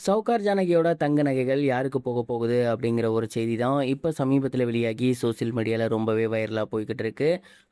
சவுகார் ஜானகியோட தங்க நகைகள் யாருக்கு போக போகுது அப்படிங்கிற ஒரு செய்தி தான் இப்போ சமீபத்தில் வெளியாகி சோசியல் மீடியாவில் ரொம்பவே வைரலாக போய்கிட்டு இருக்கு.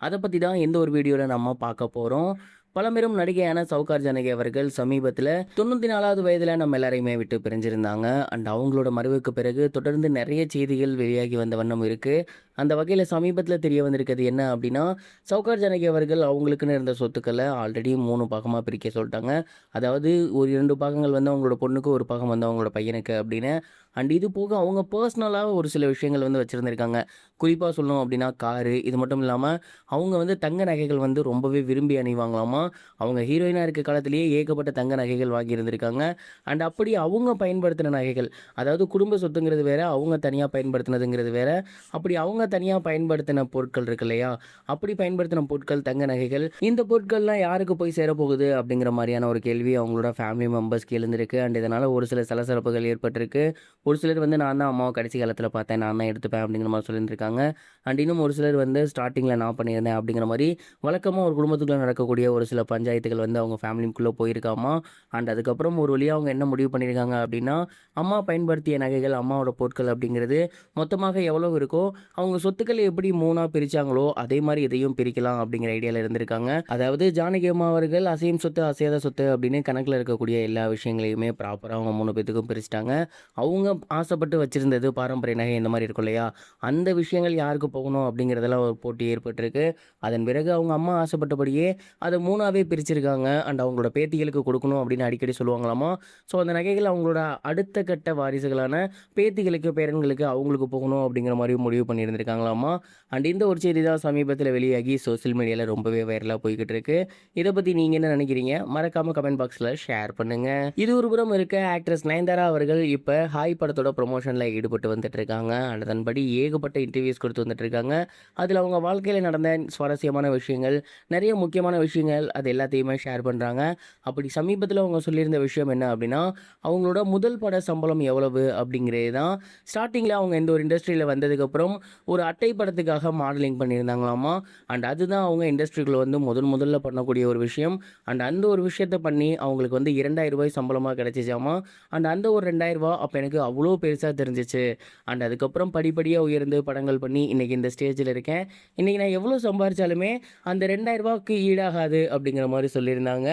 அதை பற்றி தான் இந்த ஒரு வீடியோவில் நம்ம பார்க்க போகிறோம். பழம்பெரும் நடிகையான சவுகார் ஜானகி அவர்கள் சமீபத்தில் 94வது வயதில் நம்ம எல்லாரையுமே விட்டு பிரிஞ்சிருந்தாங்க. அண்ட் அவங்களோட மறைவுக்கு பிறகு தொடர்ந்து நிறைய செய்திகள் வெளியாகி வந்த வண்ணம் இருக்குது. அந்த வகையில் சமீபத்தில் தெரிய வந்திருக்கிறது என்ன அப்படின்னா, சவுகார் ஜானகி அவர்கள் அவங்களுக்குன்னு இருந்த சொத்துக்களை ஆல்ரெடி 3 பாகமாக பிரிக்க சொல்லிட்டாங்க. அதாவது ஒரு 2 பாகங்கள் வந்து அவங்களோட பொண்ணுக்கு, ஒரு பாகம் வந்து அவங்களோட பையனுக்கு அப்படின்னு. அண்ட் இது போக அவங்க பர்சனலாக ஒரு சில விஷயங்கள் வந்து வச்சுருந்துருக்காங்க. குறிப்பாக சொல்லணும் அப்படின்னா காரு, இது மட்டும் இல்லாமல் அவங்க வந்து தங்க நகைகள் வந்து ரொம்பவே விரும்பி அணிவாங்களாமா. அவங்க ஹீரோயினாக இருக்க காலத்திலேயே ஏகப்பட்ட தங்க நகைகள் வாங்கியிருந்திருக்காங்க. அண்ட் அப்படி அவங்க பயன்படுத்தின நகைகள், அதாவது குடும்ப சொத்துங்கிறது வேற, அவங்க தனியாக பயன்படுத்தினதுங்கிறது வேற. அப்படி அவங்க தனியாக பயன்படுத்தின பொருட்கள் இருக்கு இல்லையா, அப்படி பயன்படுத்தின பொருட்கள், தங்க நகைகள், இந்த பொருட்கள்லாம் யாருக்கு போய் சேரப்போகுது அப்படிங்கிற மாதிரியான ஒரு கேள்வி அவங்களோட ஃபேமிலி மெம்பர்ஸ்க்கு எழுந்திருக்கு. அண்ட் இதனால் ஒரு சில சலசலப்புகள் ஏற்பட்டிருக்கு. ஒரு சிலர் வந்து நான் தான் அம்மாவை கடைசி காலத்தில் பார்த்தேன், நான் தான் எடுத்துப்பேன் அப்படிங்கிற மாதிரி சொல்லியிருக்காங்க. அண்ட் இன்னும் ஒரு சிலர் வந்து ஸ்டார்டிங்கில் நான் பண்ணியிருந்தேன் அப்படிங்கிற மாதிரி வழக்கமாக ஒரு குடும்பத்துக்குள்ளே நடக்கக்கூடிய ஒரு சில பஞ்சாயத்துகள் வந்து அவங்க ஃபேமிலிக்குள்ளே போயிருக்காமா. அண்ட் அதுக்கப்புறம் ஒரு வழியாக அவங்க என்ன முடிவு பண்ணியிருக்காங்க அப்படின்னா, அம்மா பயன்படுத்திய நகைகள், அம்மாவோட பொருட்கள் அப்படிங்கிறது மொத்தமாக எவ்வளோ இருக்கோ, அவங்க சொத்துக்களை எப்படி 3ஆ பிரித்தாங்களோ அதே மாதிரி இதையும் பிரிக்கலாம் அப்படிங்கிற ஐடியாவில் இருந்திருக்காங்க. அதாவது ஜானகி அம்மா அவர்கள் அசையும் சொத்து, அசையாத சொத்து அப்படின்னு கணக்கில் இருக்கக்கூடிய எல்லா விஷயங்களையுமே ப்ராப்பராக அவங்க 3 பேத்துக்கும் பிரிச்சுட்டாங்க. அவங்க ஆசைப்பட்டு வச்சிருந்தது பாரம்பரிய நகை இந்த மாதிரி இருக்கும் இல்லையா, அந்த விஷயங்கள் யாருக்கு போகணும் அப்படிங்கிறதெல்லாம் ஒரு போட்டி ஏற்பட்டிருக்கு. அதன் பிறகு அவங்க அம்மா ஆசைப்பட்டபடியே அதை 3ஆவே பிரிச்சிருக்காங்க. அண்ட் அவங்களோட பேத்திகளுக்கு கொடுக்கணும் அப்படின்னு அடிக்கடி சொல்லுவாங்களாமா. ஸோ அந்த நகைகள் அவங்களோட அடுத்த கட்ட வாரிசுகளான பேத்திகளுக்கு, பேரன்களுக்கு அவங்களுக்கு போகணும் அப்படிங்கிற மாதிரி முடிவு பண்ணியிருந்திருக்காங்களாமா. அண்ட் இந்த ஒரு செய்தி தான் சமீபத்தில் வெளியாகி சோசியல் மீடியாவில் ரொம்பவே வைரலாக போய்கிட்டு இருக்கு. இதை பற்றி நீங்கள் என்ன நினைக்கிறீங்க? மறக்காமல் கமெண்ட் பாக்ஸில் ஷேர் பண்ணுங்கள். இது ஒரு புறம் இருக்க, ஆக்ட்ரஸ் நயன்தாரா அவர்கள் இப்போ ஹாய் படத்தோட ப்ரொமோஷனில் ஈடுபட்டு வந்துட்டு இருக்காங்க. அண்ட் அதன்படி ஏகப்பட்ட இன்டர்வியூஸ் கொடுத்து வந்துட்டு இருக்காங்க. அதில் அவங்க வாழ்க்கையில் நடந்த சுவாரஸ்யமான விஷயங்கள், நிறைய முக்கியமான விஷயங்கள், அது எல்லாத்தையுமே ஷேர் பண்ணுறாங்க. அப்படி சமீபத்தில் அவங்க சொல்லியிருந்த விஷயம் என்ன அப்படின்னா, அவங்களோட முதல் பட சம்பளம் எவ்வளவு அப்படிங்கிறது தான். ஸ்டார்டிங்கில் அவங்க இந்த ஒரு இண்டஸ்ட்ரியில் வந்ததுக்கப்புறம் ஒரு அட்டை படத்துக்காக மாடலிங் பண்ணியிருந்தாங்களாமா. அண்ட் அதுதான் அவங்க இண்டஸ்ட்ரிக்குள்ள வந்து முதல்ல பண்ணக்கூடிய ஒரு விஷயம். அண்ட் அந்த ஒரு விஷயத்தை பண்ணி அவங்களுக்கு வந்து 2000 ரூபாய் சம்பளமாக கிடைச்சிச்சாமா. அண்ட் அந்த ஒரு 2000 ரூபா அப்போ எனக்கு அவ்வளோ பெருசாக தெரிஞ்சிச்சு. அண்ட் அதுக்கப்புறம் படிப்படியாக உயர்ந்து படங்கள் பண்ணி இன்றைக்கி இந்த ஸ்டேஜில் இருக்கேன். இன்றைக்கி நான் எவ்வளோ சம்பாரிச்சாலுமே அந்த 2000 ரூபாய்க்கு ஈடாகாது அப்படிங்கிற மாதிரி சொல்லியிருந்தாங்க.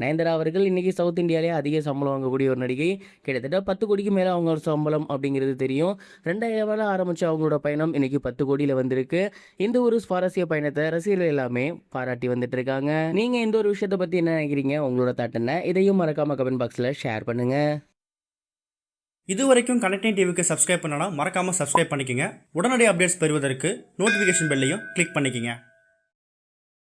நயன்தாரா அவர்கள் இன்றைக்கி சவுத் இந்தியாவிலே அதிக சம்பளம் வாங்கக்கூடிய ஒரு நடிகை. கிட்டத்தட்ட 10 கோடிக்கு மேலே அவங்க சம்பளம் அப்படிங்கிறது தெரியும். 2000 ரூபாயில் ஆரம்பித்த அவங்களோட பயணம் இன்றைக்கி 10 கோடியில் வந்திருக்கு. இந்த ஒரு சுவாரஸ்ய பயணத்தை ரசிகர்கள் எல்லாமே பாராட்டி வந்துட்டு இருக்காங்க. நீங்கள் இந்த ஒரு விஷயத்தை பற்றி என்ன நினைக்கிறீங்க? உங்களோட தாட் என்ன? இதையும் மறக்காமல் கமெண்ட் பாக்ஸில் ஷேர் பண்ணுங்கள். இது வரைக்கும் கனெக்டிங் டிவிக்கு சப்ஸ்கிரைப் பண்ணனா மறக்காமல் சப்ஸ்கிரைப் பண்ணிக்கங்க. உடனடி அப்டேட்ஸ் பெறுவதற்கு நோட்டிஃபிகேஷன் பெல்லையும் கிளிக் பண்ணிக்கங்க.